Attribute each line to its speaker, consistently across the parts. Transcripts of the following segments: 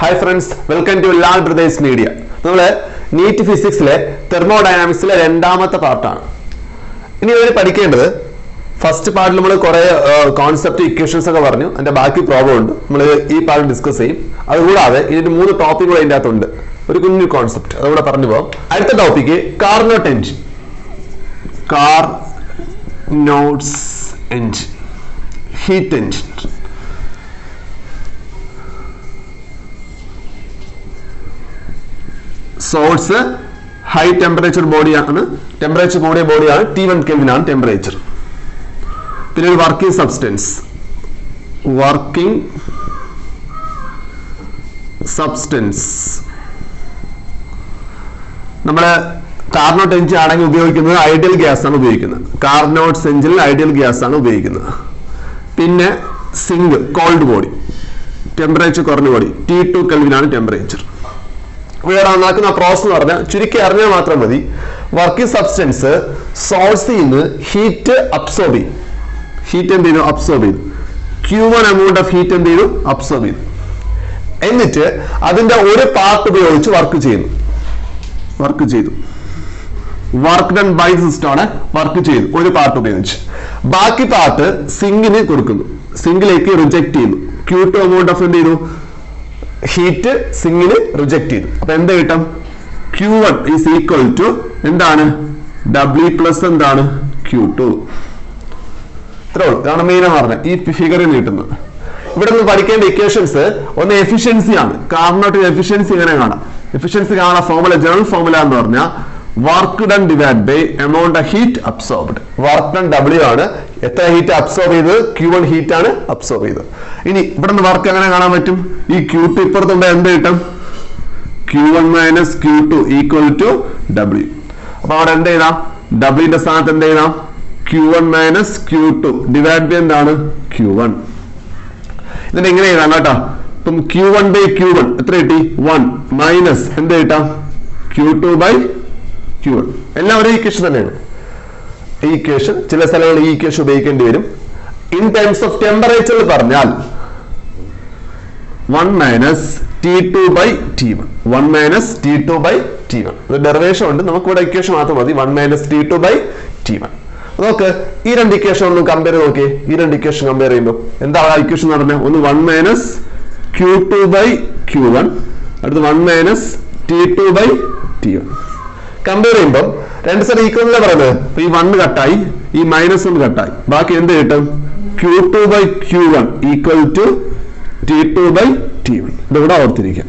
Speaker 1: Hi friends, welcome to Lal Brothers Media. നമ്മൾ NEET ഫിസിക്സിലെ തെർമോഡൈനാമിക്സിലെ രണ്ടാമത്തെ പാർട്ടാണ്. ഇനി ഇവർ പഠിക്കേണ്ടത് ഫസ്റ്റ് പാർട്ടിൽ നമ്മൾ കുറേ കോൺസെപ്റ്റ് ഇക്വേഷൻസ് ഒക്കെ പറഞ്ഞു. അതിന്റെ ബാക്കി പ്രോബ്ലം ഉണ്ട്, നമ്മൾ ഈ പാർട്ട് ഡിസ്കസ് ചെയ്യും. അതുകൂടാതെ ഇതിന്റെ 3 ടോപ്പിക്കുകൾ അതിൻ്റെ അകത്തുണ്ട്. ഒരു കുഞ്ഞു കോൺസെപ്റ്റ് അതുകൂടെ പറഞ്ഞു പോകാം. അടുത്ത topic Carnot engine. Carnot's engine, heat engine. Source high temperature ബോഡിയാണ്, ടെമ്പറേച്ചർ കൂടിയ ബോഡിയാണ്, T1 Kelvin ആണ് ടെമ്പറേച്ചർ. പിന്നെ ഒരു വർക്കിംഗ് സബ്സ്റ്റൻസ്, നമ്മള് കാർനോട്ട് എഞ്ചിൻ ആണെങ്കിൽ ഉപയോഗിക്കുന്നത് ഐഡിയൽ ഗ്യാസ് ആണ് ഉപയോഗിക്കുന്നത്. കാർനോട്ട്സ് എഞ്ചിനിൽ ഐഡിയൽ ഗ്യാസ് ആണ് ഉപയോഗിക്കുന്നത്. പിന്നെ സിങ്ക് കോൾഡ് ബോഡി, ടെമ്പറേച്ചർ കുറഞ്ഞ ബോഡി, T2 Kelvin ആണ് ടെമ്പറേച്ചർ. ഇവിടെ ഉണ്ടാക്കുന്ന പ്രോസസ് എന്ന് പറഞ്ഞാൽ ചുരുക്കി അറിഞ്ഞാൽ മാത്രം മതി. വർക്കിംഗ് സബ്സ്റ്റൻസ് സോഴ്സിൽ നിന്ന് ഹീറ്റ് അബ്സോർബ് ചെയ്യും. ഹീറ്റ് എന്ത് ചെയ്തു? അബ്സോർബ് ചെയ്തു. Q1 എമൗണ്ട് ഓഫ് ഹീറ്റ് എന്ത് ചെയ്തു? അബ്സോർബ് ചെയ്തു. എന്നിട്ട് അതിന്റെ ഒരു പാർട്ട് ഉപയോഗിച്ച് വർക്ക് ചെയ്തു. വർക്ക് ഡൺ ബൈ സിസ്റ്റം ആണ്. വർക്ക് ചെയ്തു ഒരു പാർട്ട് ഉപയോഗിച്ച്. ബാക്കി പാർട്ട് സിങ്കിന് കൊടുക്കുന്നു, സിങ്കിലേക്ക് റിജക്ട് ചെയ്യുന്നു. Q2 എമൗണ്ട് ഓഫ് എന്ത് ചെയ്തു? ഹീറ്റ് സിങ്കിന് റിജക്ട് ചെയ്തു. അപ്പൊ എന്ത് കിട്ടും? Q1 ഈസ് ഈക്വൽ ടു എന്താണ്? W പ്ലസ് എന്താണ്? Q2. ഇത്രേ ഉള്ളൂ. ഇതാണ് മെയിൻ പറഞ്ഞത് ഈ ഫിഗറിൽ കിട്ടുന്നത്. ഇവിടെ നിന്ന് പഠിക്കേണ്ട ഇക്വേഷൻസ് ഒന്ന് എഫിഷ്യൻസി ആണ്. കാർനോട്ട് എഫിഷ്യൻസി ഇങ്ങനെ കാണാം. എഫിഷ്യൻസി കാണാൻ ഫോർമുല, ജനറൽ ഫോർമുല എന്ന് പറഞ്ഞാൽ work done divide by amount of heat absorbed. Work done W ആണ്. എത്ര ഹീറ്റ് അബ്സോർബ് ചെയ്തത്? Q1 ഹീറ്റ് ആണ് അബ്സോർബ് ചെയ്തത്. ഇനി ഇവിടെ നിന്ന് വർക്ക് എങ്ങനെ കാണാൻ പറ്റും? ഈ Q2 ഇപ്പുറത്തുണ്ട്, എന്ത് കിട്ടും? Q1 minus Q2 equal to W. അപ്പൊ അവിടെ എന്ത് ചെയ്താം? W സ്ഥാനത്ത് എന്ത് ചെയ്താം? Q1 minus Q2 divide by എന്താണ്? Q1. ഇതിന്റെ എങ്ങനെ ചെയ്താം കേട്ടോ. ഇപ്പം Q1 ബൈ Q1 എത്ര കിട്ടി? 1 മൈനസ് എന്ത് കിട്ടാം? Q2 by Q1. എല്ലാവരും ഇക്വേഷൻ തന്നെയാണ്. ഈ ഇക്വേഷൻ ചില സ്ഥലങ്ങളിൽ ഈ ഇക്വേഷൻ ഉപയോഗിക്കേണ്ടി വരും. ഇൻ ടേംസ് ഓഫ് ടെമ്പറേച്ചർ പറഞ്ഞാൽ 1 minus T2 by T1. 1 minus T2 by T1. ഒരു ഡെറിവേഷൻ ഉണ്ട്, നമുക്ക് ഇവിടെ ഇക്വേഷൻ മാത്രം മതി. 1 മൈനസ് T2 ബൈ T1. നോക്ക്, ഈ രണ്ട് ഇക്വേഷൻ ഒന്ന് കമ്പയർ നോക്കിയേ. ഈ രണ്ട് ഇക്വേഷൻ കമ്പയർ ചെയ്യുമ്പോൾ എന്താണ് ആ ഇക്വേഷൻ എന്ന് പറഞ്ഞാൽ? ഒന്ന് 1 മൈനസ് Q2 ബൈ Q1, അടുത്ത് 1 minus T2 by T1. Compare ചെയ്യുമ്പോൾ രണ്ട് സ്ഥലം ഈക്വൽ പറയുന്നത്. ഈ 1 കട്ടായി, ഈ മൈനസ് 1 കട്ടായി, ബാക്കി എന്ത് കിട്ടും? Q2 by Q1 equal to T2 by T1. ഇതിവിടെ ഓർത്തിരിക്കാം.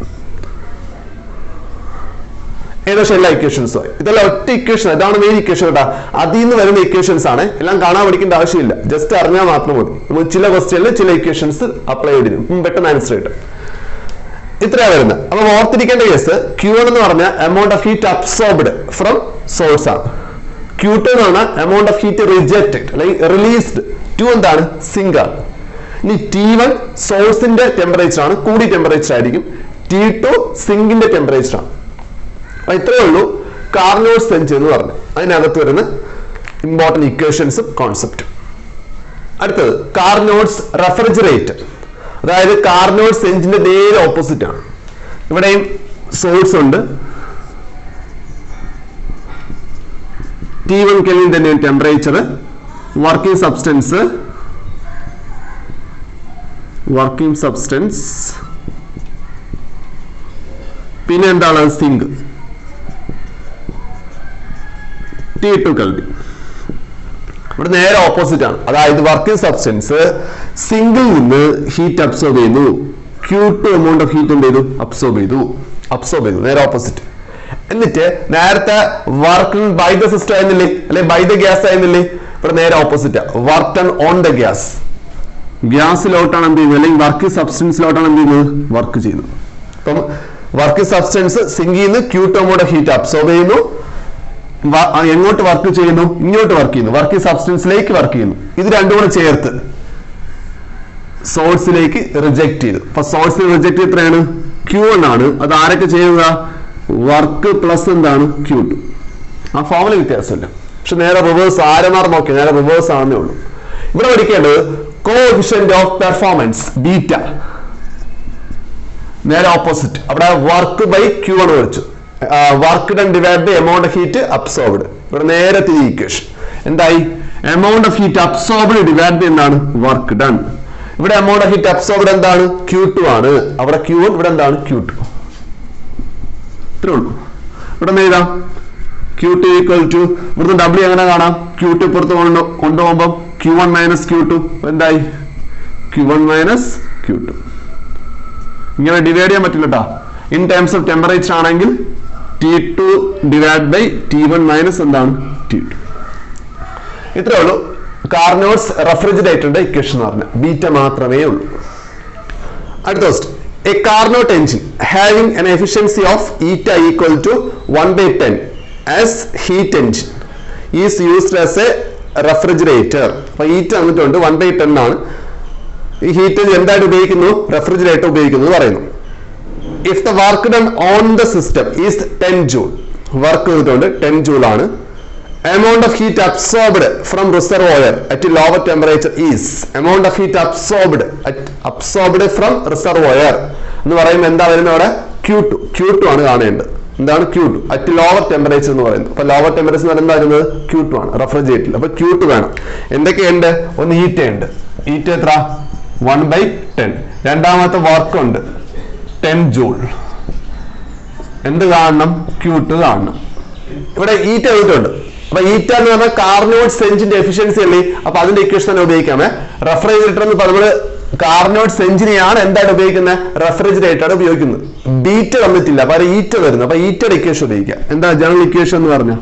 Speaker 1: ഏകദേശം എല്ലാ ഇക്വേഷൻസും ഇതെല്ലാം ഒറ്റ ഇക്വേഷൻ. ഇതാണ് മെയിൻ ഇക്വേഷൻ കേട്ടാ. അതിൽ നിന്ന് വരുന്ന ഇക്വേഷൻസ് ആണ്. എല്ലാം കാണാൻ പഠിക്കേണ്ട ആവശ്യമില്ല, ജസ്റ്റ് അറിഞ്ഞാൽ മാത്രം മതി. ചില ക്വസ്റ്റ്യനിൽ ചില ഇക്വേഷൻസ് അപ്ലൈ ചെയ്തിരും, പെട്ടെന്ന് ആൻസർ കിട്ടും. ഇത്രയാ വരുന്നത്. അപ്പൊ ഓർത്തിരിക്കേണ്ട കേസ് Q1 എന്ന് പറഞ്ഞാൽ amount of heat absorbed from source ആണ്. Q2 എന്ന് പറഞ്ഞാൽ എമൗണ്ട് ഓഫ് ഹീറ്റ് റിജക്റ്റഡ് അല്ലെങ്കിൽ റിലീസ്ഡ് ടു എന്താണ്? സിങ്ക് ആണ്. ഇനി T1 സോഴ്സിന്റെ ടെമ്പറേച്ചർ ആണ്, കൂടി ടെമ്പറേച്ചർ ആയിരിക്കും. T2 സിങ്കിന്റെ ടെമ്പറേച്ചർ ആണ്. അപ്പൊ ഇത്രയേ ഉള്ളൂ കാർനോട്ട്സ് എൻജിൻ എന്ന് പറഞ്ഞു. അതിനകത്ത് വരുന്ന ഇമ്പോർട്ടന്റ് ഇക്വേഷൻസും കോൺസെപ്റ്റും. അടുത്തത് കാർനോട്ട്സ് റെഫ്രിജറേറ്റർ. അതായത് കാർനോട്ട്സ് എൻജിന്റെ നേരെ ഓപ്പോസിറ്റ് ആണ്. ഇവിടെയും സോഴ്സ് ഉണ്ട്, T1 Kelvin തന്നെയാണ് ടെമ്പറേച്ചർ. വർക്കിംഗ് സബ്സ്റ്റൻസ്, പിന്നെ എന്താണ്? Sink, T2 Kelvin. ഇവിടെ നേരെ ഓപ്പോസിറ്റ് ആണ്. അതായത് വർക്കിംഗ് സബ്സ്റ്റൻസ് സിങ്കിൽ നിന്ന് ഹീറ്റ് അബ്സോർബ് ചെയ്യുന്നു. Q2 എമൗണ്ട് ഓഫ് ഹീറ്റ് എന്ത് ചെയ്തു? അബ്സോർബ് ചെയ്തു. നേരെ ഓപ്പോസിറ്റ്. എന്നിട്ട് നേരത്തെ വർക്ക് ബൈ ദ സിസ്റ്റം ആയിരുന്നില്ലേ, അല്ലെ ബൈ ദ ഗ്യാസ് ആയിരുന്നില്ലേ? ഇവിടെ നേരെ opposite. Work on the gas. ഗ്യാസിലോട്ടാണ് എന്ത് ചെയ്യുന്നത്, അല്ലെങ്കിൽ വർക്കിംഗ് സബ്സ്റ്റൻസിലോട്ടാണ് എന്ത് ചെയ്യുന്നത്? വർക്ക് ചെയ്യുന്നത്. അപ്പം വർക്കിംഗ് സബ്സ്റ്റൻസ് സിങ്കിൽ നിന്ന് Q2 amount of heat absorb ചെയ്യുന്നു. എങ്ങോട്ട് വർക്ക് ചെയ്യുന്നു? ഇങ്ങോട്ട് വർക്ക് ചെയ്യുന്നു. വർക്കിംഗ് സബ്സ്റ്റൻസിലേക്ക് വർക്ക് ചെയ്യുന്നു. ഇത് രണ്ടും കൂടെ ചേർത്ത് സോഴ്സിലേക്ക് റിജക്ട് ചെയ്തു. അപ്പൊ സോഴ്സിൽ റിജക്ട് എത്രയാണ്? Q1 ആണ്. അത് ആരൊക്കെ ചെയ്യുക? വർക്ക് പ്ലസ് എന്താണ്? Q2. ആ ഫോർമുല വ്യത്യാസമില്ല, പക്ഷെ നേരെ റിവേഴ്സ്. ആരമാർ നോക്കി നേരെ റിവേഴ്സ് ആണെന്നേ ഉള്ളൂ. ഇവിടെ പഠിക്കേണ്ടത് കോഎഫിഷ്യന്റ് ഓഫ് പെർഫോമൻസ് ബീറ്റ. നേരെ ഓപ്പോസിറ്റ്. അവിടെ വർക്ക് ബൈ Q1 വരച്ചു. Work done divide by amount of heat absorbed. ഇവിടെ നേരെ തിരി ഇക്വേഷൻ എന്തായി? Amount of heat absorbed divide by എന്താണ്? Work done. ഇവിടെ എമൗണ്ട് ഓഫ് ഹീറ്റ് അബ്സോർബ്ഡ് എന്താണ്? Q2 ആണ്. അവിടെ Q1, ഇവിടെ എന്താണ്? Q2. ഇത്രേ ഉള്ളൂ. ഇവിടെ എഴുതാം Q2 ഈക്വൽ ടു, ഇവിടുന്ന് W എങ്ങനെ കാണാം? Q2 പുറത്ത് കൊണ്ടുപോകുമ്പോൾ Q1 മൈനസ് Q2 എന്തായി? Q1 minus Q2. ഇങ്ങനെ ഡിവൈഡ് ചെയ്യാൻ പറ്റില്ല കേട്ടോ. ഇൻ ടേംസ് ഓഫ് ടെമ്പറേച്ചർ ആണെങ്കിൽ T2 divide by T1 minus എന്താണ്? T2. ഇത്രേ ഉള്ളൂ കാർനോട്ട്സ് റെഫ്രിജറേറ്ററിന്റെ ഇക്വേഷൻ എന്ന് പറഞ്ഞാൽ. ബീറ്റ മാത്രമേ ഉള്ളൂ. അടുത്ത question. A Carnot engine having an efficiency of eta equal to 1/10 as heat engine is used as a refrigerator. അപ്പോൾ eta വന്നിട്ടുണ്ട് 1/10 ആണ്. ഈ ഹീറ്റ് എന്തായിട്ട് ഉപയോഗിക്കുന്നു? റെഫ്രിജറേറ്റർ ഉപയോഗിക്കുന്നു പറയുന്നു. If the work done on the system is 10 joule, work ചെയ്തിട്ടുണ്ട് 10 joule ആണ്. Amount of heat absorbed from reservoir at a lower temperature is, amount of heat absorbed from reservoir എന്ന് പറയുമ്പോൾ എന്താ വരുന്നത്? അവിടെ Q2 ആണ് കാണേണ്ടത്. എന്താണ്? Q2 അറ്റ് ലോവർ ടെമ്പറേച്ചർ എന്ന് പറയുന്നത്. അപ്പൊ ലോവർ ടെമ്പറേച്ചർ എന്താ വരുന്നത്? Q2 ആണ് റെഫ്രിജറേറ്ററിൽ. അപ്പൊ Q2 വേണം. എന്തൊക്കെയുണ്ട്? ഒന്ന് ഹീറ്റ് ഉണ്ട്. ഹീറ്റ് എത്ര? 1/10. രണ്ടാമത്തെ വർക്ക് ഉണ്ട് 10 ജൂൾ. എന്ത് കാണണം? Q2 കാണണം. ഇവിടെ ഈറ്റ എഴുതിയിട്ടുണ്ട്. അപ്പൊ ഈറ്റ എന്ന് പറഞ്ഞാൽ കാർനോട്ട്സ് എഞ്ചിന്റെ എഫിഷ്യൻസി അല്ലേ? അപ്പൊ അതിന്റെ ഇക്വേഷൻ തന്നെ ഉപയോഗിക്കാമേ. റെഫ്രിജറേറ്റർ എന്ന് നമ്മള് കാർനോട്ട്സ് എഞ്ചിനെയാണ് എന്തായിട്ട് ഉപയോഗിക്കുന്നത്? റെഫ്രിജറേറ്റർ ആണ് ഉപയോഗിക്കുന്നത്. ബീറ്റ തന്നിട്ടില്ല, അപ്പൊ ഈറ്റ വരുന്നു. അപ്പൊ ഈറ്റയുടെ ഇക്വേഷൻ ഉപയോഗിക്കാം. എന്താ ജനറൽ ഇക്വേഷൻ എന്ന് പറഞ്ഞാൽ?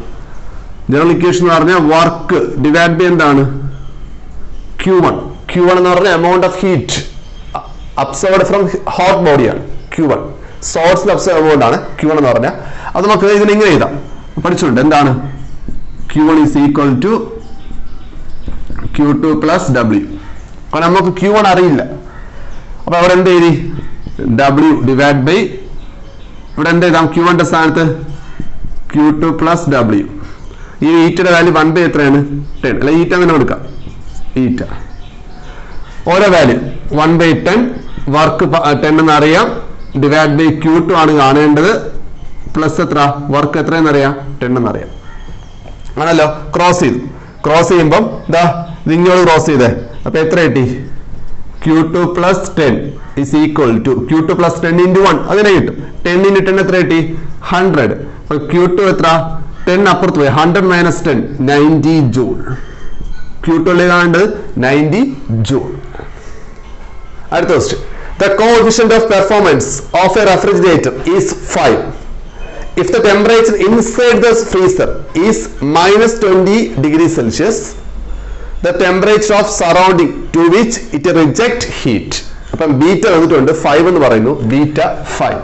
Speaker 1: ജനറൽ ഇക്വേഷൻ എന്ന് പറഞ്ഞാൽ വർക്ക് ഡിവൈഡ് ബൈ എന്താണ്? Q1 എന്ന് പറഞ്ഞാൽ amount of heat absorbed from hot ബോഡിയാണ് Q1. സോഴ്സിൽ അബ്സോർബ് എമൗണ്ട് ആണ് Q1 എന്ന് പറഞ്ഞാൽ. അത് നമുക്ക് ഇതിന് ഇങ്ങനെ എഴുതാം. പഠിച്ചുണ്ട് എന്താണ്? Q1 is equal to Q2 plus W. അപ്പൊ നമുക്ക് Q1 അറിയില്ല. അപ്പൊ അവിടെ എന്ത് എഴുതി? W ഡിവൈഡ് ബൈ, ഇവിടെ എന്ത് എഴുതാം? Q1 ന്റെ സ്ഥാനത്ത് Q2 plus W. ഈ ഈറ്റയുടെ വാല്യൂ 1/, എത്രയാണ്? 10. അല്ലെ ഈറ്റ തന്നെ കൊടുക്കാം. ഈറ്റ ഓരോ വാല്യൂ 1/10. വർക്ക് 10 എന്ന് അറിയാം. ഡിവൈഡ് ബൈ Q2 ആണ് കാണേണ്ടത്. പ്ലസ് എത്ര? വർക്ക് എത്രയെന്ന് അറിയാം? 10 എന്നറിയാം. ആണല്ലോ. ക്രോസ് ചെയ്തു. ക്രോസ് ചെയ്യുമ്പം ഇതാ ഇത് ഇങ്ങോട്ട് ക്രോസ് ചെയ്തേ. അപ്പൊ എത്ര കിട്ടി? Q2 plus 10 is equal to Q2 plus 10 into 1. അങ്ങനെ കിട്ടും. 10 into 10 എത്ര കിട്ടി? 100. അപ്പൊ Q2 എത്ര? 10 അപ്പുറത്ത് പോയി. 100 minus 10 90 joule. Q2 കാണേണ്ടത് 90 joule. അടുത്ത question. The coefficient of performance of a refrigerator is 5 if the temperature inside the freezer is minus 20 degrees Celsius, the temperature of surrounding to which it reject heat. അപ്പം beta വന്നിട്ടുണ്ട് 5 എന്ന് പറയുന്നു. Beta 5.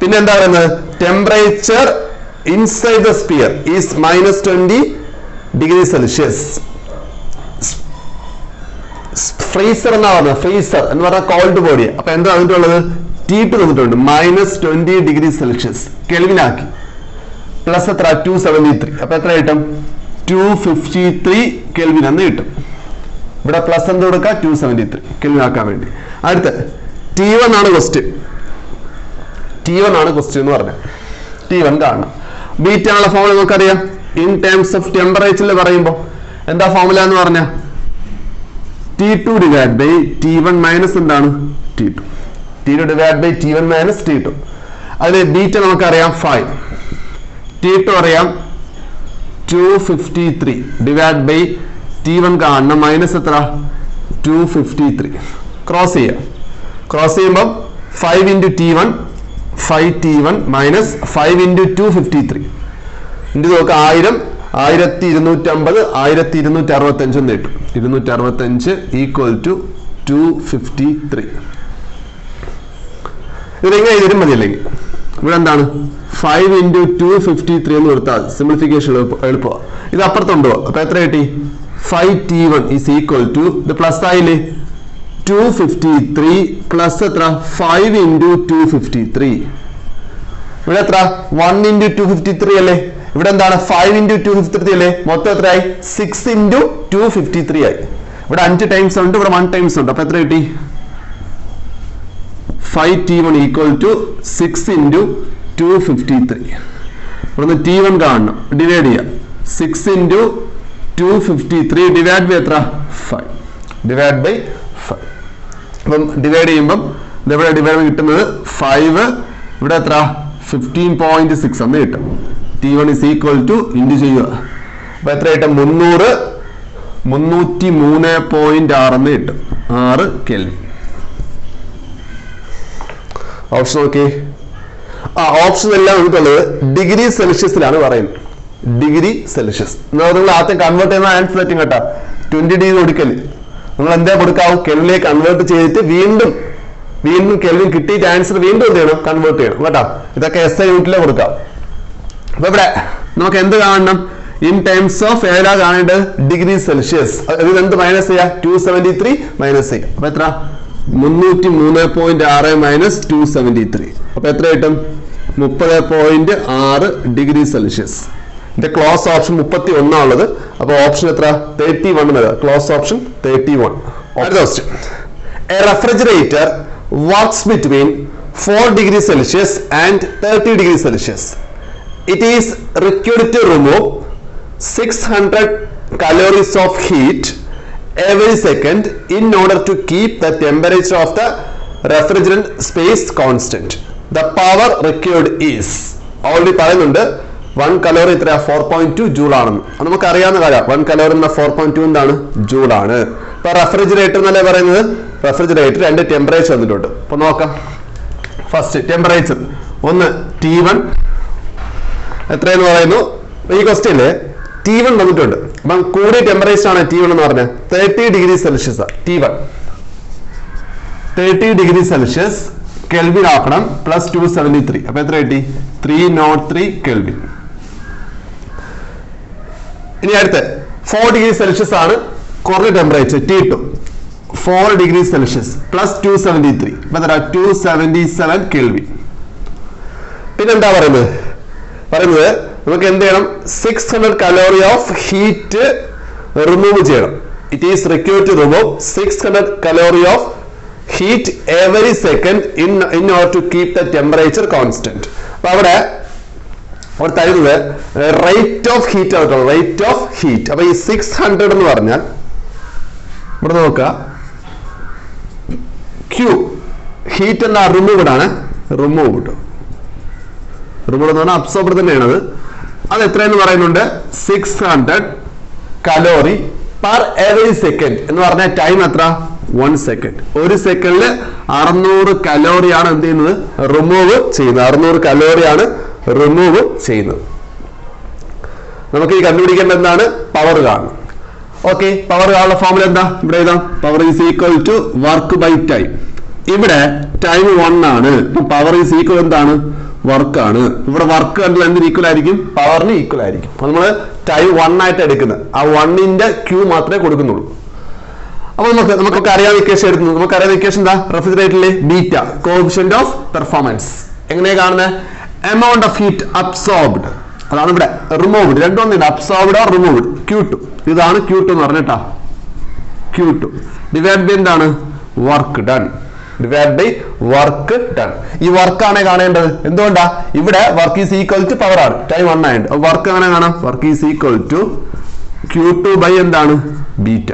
Speaker 1: പിന്നെ എന്താ പറയുന്നത്? Temperature inside the sphere is minus 20 degrees Celsius. Freezer എന്നാ പറഞ്ഞത്. Freezer എന്ന് പറഞ്ഞാൽ കോൾഡ് ബോഡി. അപ്പൊ എന്താ വന്നിട്ടുള്ളത്? T2 വന്നിട്ടുണ്ട് minus 20 degrees Celsius. കെൽവിനാക്കി. പ്ലസ് എത്ര? 273. അപ്പൊ എത്ര കിട്ടും? 253 കെൽവിൻ എന്ന് കിട്ടും. ഇവിടെ പ്ലസ് എന്ത് കൊടുക്കുക? 273 കെൽവിൻ ആക്കാൻ വേണ്ടി. അടുത്ത T1 ആണ് ക്വസ്റ്റ്യൻ. T1 ആണ് ക്വസ്റ്റ്യൻ എന്ന് പറഞ്ഞത്. T1 കാണണം. ബീറ്റാനുള്ള ഫോമുല നമുക്കറിയാം. ഇൻ ടേംസ് ഓഫ് ടെമ്പറേച്ചറിൽ പറയുമ്പോൾ എന്താ ഫോമുല എന്ന് പറഞ്ഞ? T2 divide by T1 minus എന്താണ്? T2. T2 divide by T1 minus T2. അതിൽ ബീറ്റ നമുക്കറിയാം 5. T2 അറിയാം 253 ഡിവൈഡ് ബൈ T1 കാണണം. മൈനസ് എത്ര? 253. ക്രോസ് ചെയ്യാം. ക്രോസ് ചെയ്യുമ്പോൾ 5 into T1 5T1 minus 5 into 253 into നോക്കുക 1000 1250 1265 എന്ന് കിട്ടും. 265 ഈക്വൽ ടു 253. ഇതിലെങ്ങനെ ഇതിലും മതിയല്ലെങ്കിൽ ഇവിടെ എന്താണ്? 5 into 253 എന്ന് കൊടുത്താൽ സിംപ്ലിഫിക്കേഷൻ എളുപ്പമാണ്. ഇത് അപ്പുറത്തുണ്ടോ? അപ്പൊ എത്ര കിട്ടി? 5T1 is equal to ഇത് പ്ലസ് ആയില്ലേ? 253 പ്ലസ് എത്ര? 5 into 253. ഇവിടെ എത്ര? 1 into 253 അല്ലേ? ഇവിടെ എന്താണ്? 5 into 253 അല്ലേ? മൊത്തം എത്രയായി? 6 into 253 ആയി. ഇവിടെ 5 ടൈംസ് ഉണ്ട്, ഇവിടെ 1 ടൈംസ് ഉണ്ട്. അപ്പൊ എത്ര കിട്ടി? 5t1 equal to 6 into 253. ഇവിടുന്ന് t1 കാണണം, ഡിവൈഡ് ചെയ്യാം. 6 into 253 ഡിവൈഡ് ബൈ എത്ര? 5. Divide by 5. അപ്പം ഡിവൈഡ് ചെയ്യുമ്പം ഇതെവിടെ ഡിവൈഡ് കിട്ടുന്നത് 5, ഇവിടെ എത്ര? 15.6 എന്ന് കിട്ടും. t1 is equal to into ചെയ്യുക. അപ്പൊ എത്ര കിട്ടും? 303.6 എന്ന് കിട്ടും. 6 കെൽവിൻ. ഓപ്ഷൻ നോക്കി. ഓപ്ഷൻ എല്ലാം നമുക്കുള്ളത് ഡിഗ്രി സെൽഷ്യസിലാണ് പറയുന്നത്. ഡിഗ്രി സെൽഷ്യസ് നിങ്ങൾ ആദ്യം കൺവേർട്ട് ചെയ്യുന്ന ആൻസർ പറ്റും കേട്ടോ. 20 ഡിഗ്രി കൊടുക്കല് നിങ്ങൾ എന്താ കൊടുക്കാവും? കെൽവിനിലേക്ക് കൺവേർട്ട് ചെയ്തിട്ട് വീണ്ടും കെൽവിൻ കിട്ടിയിട്ട് ആൻസർ വീണ്ടും എന്ത് ചെയ്യണം? കൺവേർട്ട് ചെയ്യണം കേട്ടോ. ഇതൊക്കെ SI യൂണിറ്റിലെ കൊടുക്കാം. അപ്പൊ ഇവിടെ നമുക്ക് എന്ത് കാണണം? ഇൻ ടേംസ് ഓഫ് ഏതാ കാണേണ്ടത്? Degree Celsius. ഇതിൽ എന്ത് മൈനസ് ചെയ്യാം? 273 മൈനസ് ചെയ്യാം. അപ്പൊ എത്ര? 303.6 മൈനസ് 273. അപ്പൊ എത്ര കിട്ടും? 30.6 ഡിഗ്രി സെൽഷ്യസ്. ഇതിന്റെ ക്ലോസ് ഓപ്ഷൻ 31 ഉള്ളത്. അപ്പൊ ഓപ്ഷൻ എത്ര? 31. Close option 31. അടുത്ത question. A refrigerator works between 4 degree Celsius and 30 degree Celsius. It is required to remove 600 calories of heat every second in order to keep the temperature of the refrigerant space constant. The power required is already പറയുന്നുണ്ട് 1 calorie എത്ര? 4.2 joule ആണെന്ന്. അത് നമുക്ക് അറിയാവുന്ന കാര്യം. 1 calorie എന്ന 4.2 എന്താണ്? Joule ആണ്. ഇപ്പൊ റെഫ്രിജറേറ്റർ എന്നല്ലേ പറയുന്നത്? റെഫ്രിജറേറ്റർ 2 ടെമ്പറേച്ചർ വന്നിട്ടുണ്ട്. അപ്പൊ നോക്കാം. ഫസ്റ്റ് ടെമ്പറേച്ചർ ഒന്ന് T1 എത്രയെന്ന് പറയുന്നു? ഈ ക്വസ്റ്റ്യനില് T1 വന്നിട്ടുണ്ട്. അപ്പം കൂടിയ ടെമ്പറേച്ചർ ആണ് T1 എന്ന് പറഞ്ഞത് 30 degree Celsius. T1 30 degree Celsius kelvin ആക്കണം പ്ലസ് 273. അപ്പൊ എത്ര കിട്ടി? 303 കെൽവിൻ. ഇനി അടുത്ത് 4 ഡിഗ്രി സെൽഷ്യസ് ആണ് കുറഞ്ഞ temperature T2. 4 degree Celsius plus 273. അപ്പൊ എത്ര? 277 കെൽവിൻ. പിന്നെന്താ പറയുന്നത്? നമുക്ക് എന്ത് ചെയ്യണം? 600 calorie ഓഫ് ഹീറ്റ് റിമൂവ് ചെയ്യണം. It is required to remove 600 calorie of heat every second in order to keep the temperature constant. അപ്പൊ അവിടെ തരുന്നത് റേറ്റ് ഓഫ് ഹീറ്റ് ആയിട്ടാണ്. Rate of heat. അപ്പൊ ഈ 600 എന്ന് പറഞ്ഞാൽ ഇവിടെ നോക്കുക, ക്യൂ ഹീറ്റ് എന്താ? റിമൂവ്ഡ് ആണ്. റിമൂവ്ഡ് എന്ന് പറഞ്ഞാൽ അബ്സോർബർ തന്നെയാണത്. അത് എത്രയെന്ന് പറയുന്നുണ്ട്? 600 calorie per every second എന്ന് പറഞ്ഞാൽ ടൈം എത്ര? 1 second. ഒരു സെക്കൻഡില് 600 calorie ആണ് എന്ത് ചെയ്യുന്നത്? റിമൂവ് ചെയ്യുന്നത്. 600 calorie ആണ് റിമൂവ് ചെയ്യുന്നത്. നമുക്ക് ഈ കണ്ടുപിടിക്കേണ്ട എന്താണ്? പവർ കാണണം. ഓക്കെ, പവർ കാണുന്ന ഫോർമുല എന്താ? ഇവിടെ എഴുതാം. Power is equal to work by time. ഇവിടെ ടൈം 1 ആണ്. പവർ ഈസ് ഈക്വൽ എന്താണ്? വർക്കാണ്. ഇവിടെ വർക്ക് കണ്ടാൽ എന്തിന് ഈക്വൽ ആയിരിക്കും? പവറിന് ഈക്വൽ ആയിരിക്കും. അപ്പൊ നമ്മള് ടൈം 1 ആയിട്ട് എടുക്കുന്നത്. ആ 1ന്റെ ക്യൂ മാത്രമേ കൊടുക്കുന്നുള്ളൂ. അപ്പൊ നമുക്ക് അറിയാവുന്ന ഇക്വേഷൻ എടുക്കുന്നത്. നമുക്കറിയാവുന്ന ഇക്വേഷൻ എന്താ? റെഫ്രിജറേറ്ററിലെ ബീറ്റ കോഎഫിഷ്യന്റ് ഓഫ് പെർഫോമൻസ്. എങ്ങനെയാ കാണുന്നത്? Amount of heat absorbed. അതാണ് ഇവിടെ. റിമൂവ്ഡ് രണ്ടും ഒന്നില്ല. Absorbed or removed. Q2. ഇതാണ് Q2 എന്ന് പറഞ്ഞിട്ടാ. Q2 ഡിവൈഡ് ബൈ എന്താണ്? Work done. Divide by work done. ഈ വർക്കാണ് കാണേണ്ടത്. എന്തുകൊണ്ടാ? ഇവിടെ work is equal to power ആണ്. ടൈം 1 ആയിട്ട് വർക്ക് അങ്ങനെ കാണാം. Work is equal to Q2 by എന്താണ്? ബീറ്റ.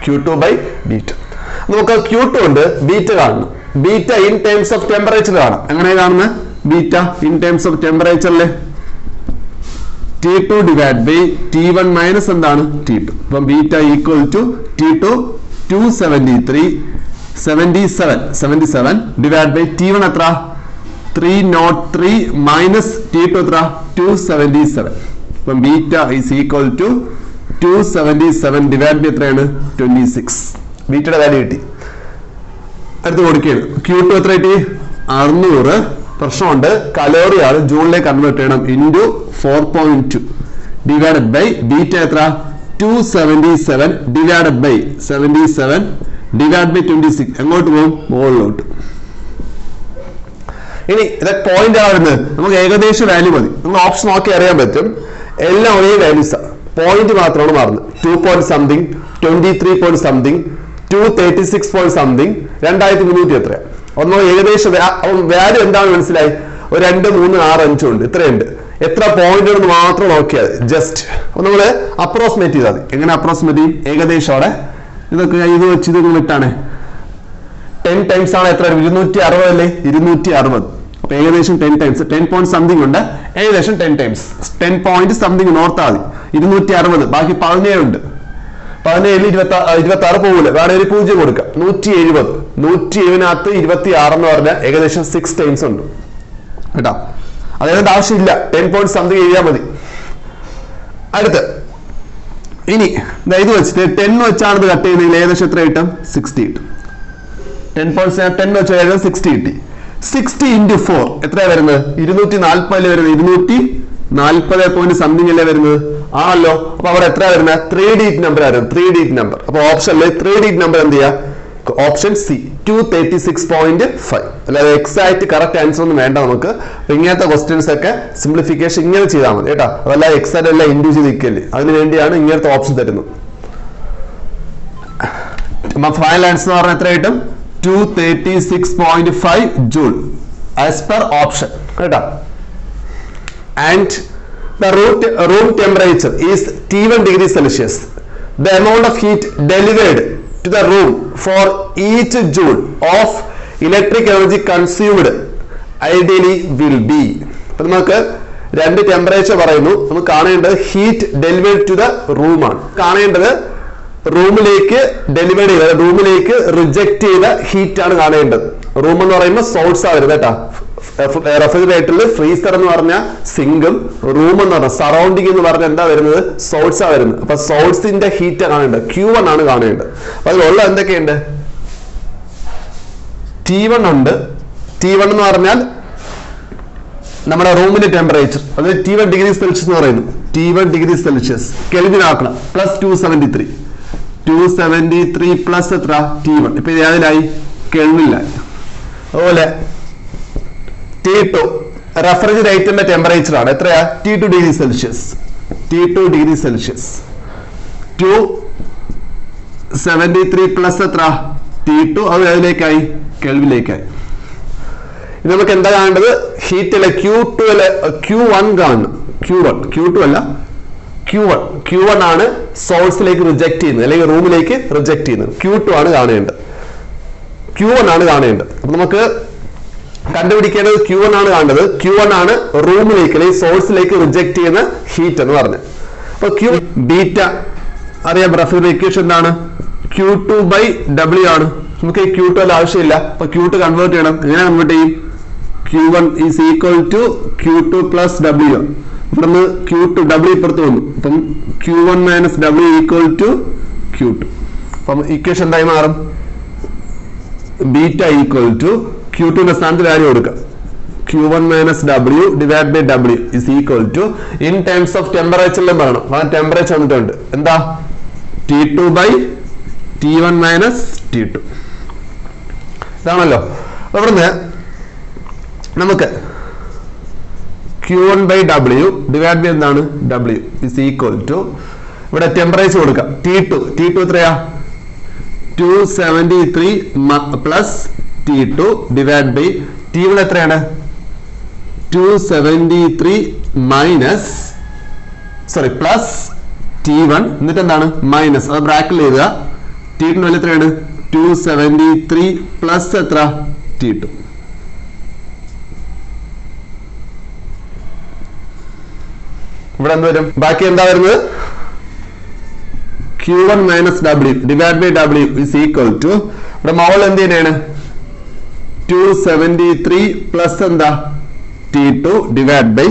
Speaker 1: Q2 by beta. നമുക്ക് Q2 ഉണ്ട്, ബീറ്റ കാണണം. Beta in terms of temperature കാണാം. എങ്ങനെ കാണുന്നത്? ബീറ്റ ഇൻ ടേംസ് ഓഫ് ടെമ്പറേച്ചറിലെ T2 divide by T1 minus എന്താണ്? T2. അപ്പം beta equal to T2 277 divide by T1 എത്ര? 303 മൈനസ് T2 എത്ര? 277. അപ്പം beta is equal to 277 divide by എത്രയാണ്? 26. ബീറ്റയുടെ വാല്യൂ കിട്ടി. അടുത്ത് കൊടുക്കുകയാണ്. Q2 എത്ര കിട്ടി? 600. പ്രശ്നമുണ്ട്, കലോറിയാണ്, ജൂളിലേക്ക് കൺവേർട്ട് ചെയ്യണം. ഇൻറ്റു 4.2 ഡിവൈഡഡ് ബൈ ബീറ്റ എത്ര? 277 ഡിവൈഡഡ് ബൈ 77 ഡിവൈഡ് ബൈ 26. എങ്ങോട്ട് പോകും? മുകളിലോട്ട്. ഇനി ഇതൊക്കെ പോയിന്റ് ആവുന്നത് നമുക്ക് ഏകദേശ വാല്യൂ മതി. നമ്മൾ ഓപ്ഷൻ നോക്കി അറിയാൻ പറ്റും. എല്ലാം ഒരേ വാല്യൂസ് ആണ്. പോയിന്റ് മാത്രമാണ് മാറുന്നത്. 2 point something, 23 point something, 236 point something, 2300 എത്ര. ഒന്നോ ഏകദേശം വാല്യൂ എന്താണെന്ന് മനസ്സിലായി. ഒരു 2, 3, 6, 5 ഉണ്ട്, ഇത്രയുണ്ട്. എത്ര പോയിന്റ് ഉണ്ടെന്ന് മാത്രം നോക്കിയാൽ ജസ്റ്റ് നമ്മള് അപ്രോക്സിമേറ്റ് ചെയ്താൽ മതി. എങ്ങനെ അപ്രോക്സിമേറ്റ് ചെയ്യും? ഏകദേശം ഇതൊക്കെ ഇത് വെച്ച് ഇത് ഇട്ടാണ് 10 ടൈംസ് ആണ്. എത്ര? 260 അല്ലേ? 260. അപ്പൊ ഏകദേശം 10 ടൈംസ് 10 പോയിന്റ് സംതിങ് ഉണ്ട്. ഏകദേശം 10 ടൈംസ് 10 പോയിന്റ് സംതിങ് നോർത്താൽ മതി. 260 ബാക്കി 17 ഉണ്ട്. 17 26 പോകില്ല. വേറെ ഒരു 0 കൊടുക്കാം. 170. 170 26 എന്ന് പറഞ്ഞാൽ ഏകദേശം 6 ടൈംസ് ഉണ്ട് കേട്ടോ. അതായത് ആവശ്യമില്ല, 10 പോയിന്റ് സംതിങ് എഴുതിയാൽ മതി. അടുത്ത് ഇനി ഇത് വെച്ചിട്ട് 10 വെച്ചാണ് ഇത് കട്ട് ചെയ്യുന്നതിൽ ഏകദേശം എത്ര കിട്ടും? 60 കിട്ടും. 10 പോയിന്റ് 10 വെച്ച് ഏകദേശം 60 കിട്ടി. 60 into 4 എത്രയാ വരുന്നത്? 240 അല്ലേ വരുന്നത്? 240 പോയിന്റ് സംതിങ് അല്ലേ വരുന്നത്? ആണല്ലോ. അപ്പൊ അവിടെ എത്ര വരുന്നത്? 3 digit നമ്പർ ആയിരുന്നു. 3 digit നമ്പർ. അപ്പൊ ഓപ്ഷനിൽ 3 digit നമ്പർ എന്ത് ചെയ്യാ? Option C 236.5. അല്ലാതെ എക്സാക്ട് കറക്റ്റ് ആൻസർ ഒന്നും വേണ്ട നമുക്ക്. ഇങ്ങനത്തെ ക്വസ്റ്റ്യൻസ് ഒക്കെ സിംപ്ലിഫിക്കേഷൻ ഇങ്ങനെ ചെയ്താൽ മതി കേട്ടോ. അതല്ല എക്സാക്ട് എല്ലാം ഇൻഡ്യൂസ് ചെയ്ത് നിൽക്കല്ലേ. അതിന് വേണ്ടിയാണ് ഇങ്ങനത്തെ ഓപ്ഷൻ തരുന്നത്. ഫൈനൽ ആൻസർ എന്ന് പറഞ്ഞാൽ എത്ര കിട്ടും? 236.5 joule as per option കേട്ടോ. And the room temperature is T1 degree Celsius. The amount of heat delivered to the room for each joule of electric energy consumed ideally will be. അപ്പോൾ നമുക്ക് രണ്ട് temperature പറയുന്നു. നമുക്ക് കാണേണ്ടത് heat delivered to the room ആണ്. കാണേണ്ടത് റൂമിലേക്ക് deliver ചെയ്ത, റൂമിലേക്ക് റിജക്ട് ചെയ്ത ഹീറ്റ് ആണ് കാണേണ്ടത്. റൂം എന്ന് പറയുമ്പോൾ സോഴ്സ് ആ വരുന്നത് കേട്ടോ. റെഫ്രിജറേറ്ററിൽ ഫ്രീസർ എന്ന് പറഞ്ഞ സിങ്കും റൂം എന്ന് പറഞ്ഞ സറൗണ്ടിങ് എന്ന് പറഞ്ഞ എന്താ വരുന്നത്? സോഴ്സ് ആ വരുന്നത്. അപ്പൊ സോഴ്സിന്റെ ഹീറ്റ് കാണേണ്ടത് Q1 ആണ് കാണേണ്ടത്. അപ്പൊ അതിലുള്ള എന്തൊക്കെയുണ്ട്? T1 ഉണ്ട്. T1 എന്ന് പറഞ്ഞാൽ നമ്മുടെ റൂമിന്റെ ടെമ്പറേച്ചർ, അത് T1 ഡിഗ്രി സെൽഷ്യസ് എന്ന് പറയുന്നു. T1 ഡിഗ്രി സെൽഷ്യസ് കെൽവിൻ ആക്കണം. പ്ലസ് 273 പ്ലസ് എത്ര? T1. ഇപ്പൊ ഏതിലായി? കെൽവിനിലായി. അതുപോലെ T2 റെഫ്രിജറേറ്ററിന്റെ ടെമ്പറേച്ചർ ആണ്. എത്രയാ? T2 degree Celsius. T2 degree Celsius 273 plus എത്ര? T2. അത് ഏതിലേക്കായി? കെൽവിനിലേക്കായി. ഇത് നമുക്ക് എന്താ കാണേണ്ടത്? ഹീറ്റിലെ Q1 കാണണം. Q2 അല്ല, Q1 ആണ് സോഴ്സിലേക്ക് റിജക്ട് ചെയ്യുന്നത്, അല്ലെങ്കിൽ റൂമിലേക്ക് റിജക്ട് ചെയ്യുന്നത്. Q2 ആണ് കാണേണ്ടത്. Q1 ആണ് കാണേണ്ടത്. അപ്പൊ നമുക്ക് കണ്ടുപിടിക്കേണ്ടത് Q1 ആണ് കാണേണ്ടത്. Q1 ആണ് റൂമിലേക്ക് അല്ലെങ്കിൽ സോഴ്സിലേക്ക് റിജക്ട് ചെയ്യുന്ന ഹീറ്റ് എന്ന് പറഞ്ഞത്. അപ്പൊ Q ബീറ്റ അറിയാം. റെഫ്രിജറേറ്റർ ഇക്വേഷൻ എന്താണ്? Q2/W ആണ്. നമുക്ക് ഈ Q2 അല്ല ആവശ്യമില്ല. അപ്പൊ Q2 കൺവേർട്ട് ചെയ്യണം. എങ്ങനെ കൺവേർട്ട് ചെയ്യും? Q1 is equal to Q2 plus W. ഇവിടുന്ന് Q2 W ഇപ്പുറത്ത് വന്നു. അപ്പം Q1 minus W equal to Q2. അപ്പം ഇക്വേഷൻ എന്തായി മാറും? ബീറ്റ ഈക്വൽ ടു Q2ന്റെ സ്ഥാനത്ത് വാല്യൂ കൊടുക്കാം. Q1 minus W divided by W is equal to, in terms of temperature പറയണം. കാരണം ടെമ്പറേച്ചർ വന്നിട്ടുണ്ട്. എന്താ? T2/T1 minus T2. ഇതാണല്ലോ. ഇവിടുന്ന് നമുക്ക് Q1/W ഡിവൈഡ് ബൈ എന്താണ്? W is equal to, ഇവിടെ ടെമ്പറേച്ചർ കൊടുക്കാം. T2 എത്രയാ? 273 plus T2 divide by T1 എത്രയാണ്? 273 മൈനസ് പ്ലസ് T1 എന്നിട്ട് എന്താണ്? മൈനസ്. അത് ബ്രാക്കറ്റിൽ എഴുതുക. T2 വാല്യൂ എത്രയാണ്? 273 പ്ലസ് എത്ര? T2. ഇവിടെ എന്ത് വരും? ബാക്കി എന്താ വരുന്നത്? Q1 minus W divided by W is equal to, ഇവിടെ മോൾ എന്ത് തന്നെയാണ്? 273 പ്ലസ് എന്താ? T2 ഡിവൈഡ് ബൈ,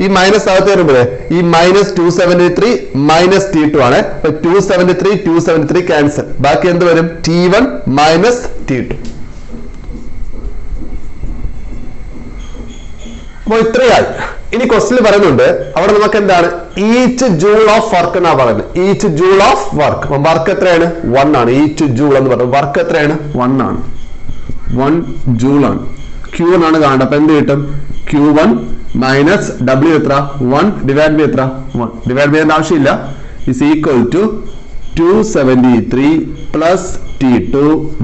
Speaker 1: ഈ മൈനസ് അകത്ത് വരുമ്പോഴേ ഈ മൈനസ് 273 മൈനസ് T2 ആണ്. 273 ക്യാൻസൽ. ബാക്കി എന്ത് വരും? T1 minus T2. അപ്പൊ ഇത്രയായി. ഇനി ക്വസ്റ്റ്യൻ പറയുന്നുണ്ട് അവിടെ നമുക്ക് എന്താണ്? ഈച്ച് ജൂൾ ഓഫ് വർക്ക് എന്നാ പറയുന്നത്. Each joule of work. Work എത്രയാണ്? 1 ആണ്. ഈച്ച് ജൂൾ എന്ന് പറയുന്നത് വർക്ക് എത്രയാണ്? 1 ആണ്. 1 ജൂൾ ആണ്. Q1 ആണ് കാണേണ്ടത്. അപ്പൊ എന്ത് കിട്ടും? Q1 മൈനസ് W എത്ര? 1 ഡിവൈഡ് ബൈ എത്ര? 1 ഡിവൈഡ് ബൈ ആവശ്യമില്ല. Is equal to 273 plus T2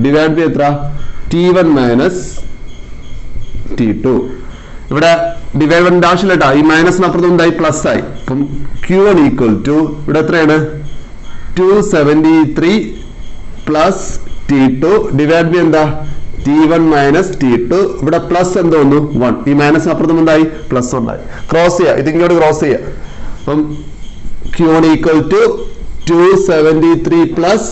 Speaker 1: divide by എത്ര? T1 minus T2. ഇവിടെ ഡിവൈഡ് ആവശ്യമില്ല കേട്ടോ. ഈ മൈനസിനപ്പുറത്ത് എന്തായി പ്ലസ് ആയി. അപ്പം Q1 ഈക്വൽ ടു ഇവിടെ എത്രയാണ് 273 പ്ലസ് T2 ഡിവൈഡ് ബൈ എന്താ T1 മൈനസ് T2. ഇവിടെ പ്ലസ് എന്ത് വന്നു 1. ഈ മൈനസിനപ്പുറത്തും എന്തായി പ്ലസ് ഉണ്ടായി. ക്രോസ് ചെയ്യുക, ഇതിങ്ങോട്ട് ക്രോസ് ചെയ്യുക. അപ്പം Q1 equal to 273 plus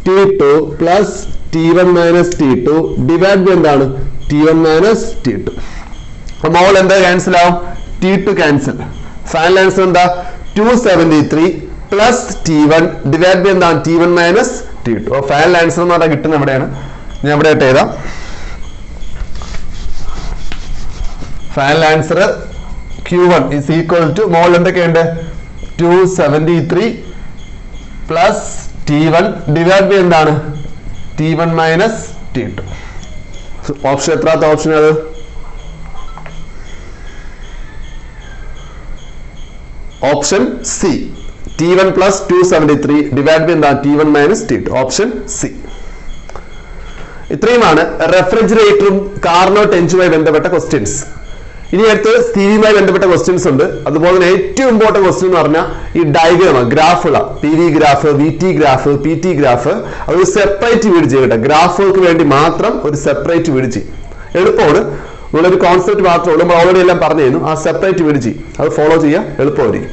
Speaker 1: T2 plus T1 minus T2 divide by എന്താണ് T1 മൈനസ് T2. മോൾ എന്താ ക്യാൻസൽ ആവും T2 ക്യാൻസൽ. ഫൈനൽ ആൻസർ എന്താ 273 പ്ലസ് T1 ഡിവൈഡ് ബൈ എന്താണ് T1 minus T2. Final answer എന്ന് പറഞ്ഞാൽ കിട്ടുന്ന എവിടെയാണ്, ഞാൻ ഇവിടെ ആയിട്ട് എഴുതാം. Final answer Q1 is equal to മോൾ എന്തൊക്കെയുണ്ട് 273 പ്ലസ് T1 ഡിവൈഡ് ബൈ എന്താണ് T1 മൈനസ് T2. ഓപ്ഷൻ എത്രാത്ത ഓപ്ഷൻ അത് option C. T1 plus 273 divide by എന്താ T1 minus T2. Option C. ഇത്രയുമാണ് റെഫ്രിജറേറ്ററും കാർനോട്ട് എഞ്ചുമായി ബന്ധപ്പെട്ട ക്വസ്റ്റ്യൻസ്. ഇനി അടുത്ത് സ്റ്റീവുമായി ബന്ധപ്പെട്ട ക്വസ്റ്റ്യൻസ് ഉണ്ട്. അതുപോലെ തന്നെ ഏറ്റവും ഇമ്പോർട്ടന്റ് ക്വസ്റ്റ്യൻ എന്ന് പറഞ്ഞാൽ ഈ ഡയഗ്രാം ഗ്രാഫുള്ള PV graph, VT graph, PT graph, അത് സെപ്പറേറ്റ് വീട് ചെയ്യട്ടെ. ഗ്രാഫുകൾക്ക് വേണ്ടി മാത്രം ഒരു സെപ്പറേറ്റ് വീട് ചെയ്യും. എളുപ്പമാണ്, നമ്മളൊരു കോൺസെപ്റ്റ് മാത്രമേ ഉള്ളൂ. നമ്മൾ ഓൾറെഡി എല്ലാം പറഞ്ഞു തരുന്നു. ആ സെപ്പറേറ്റ് വീട് ചെയ്യും, അത് ഫോളോ ചെയ്യുക, എളുപ്പമായിരിക്കും.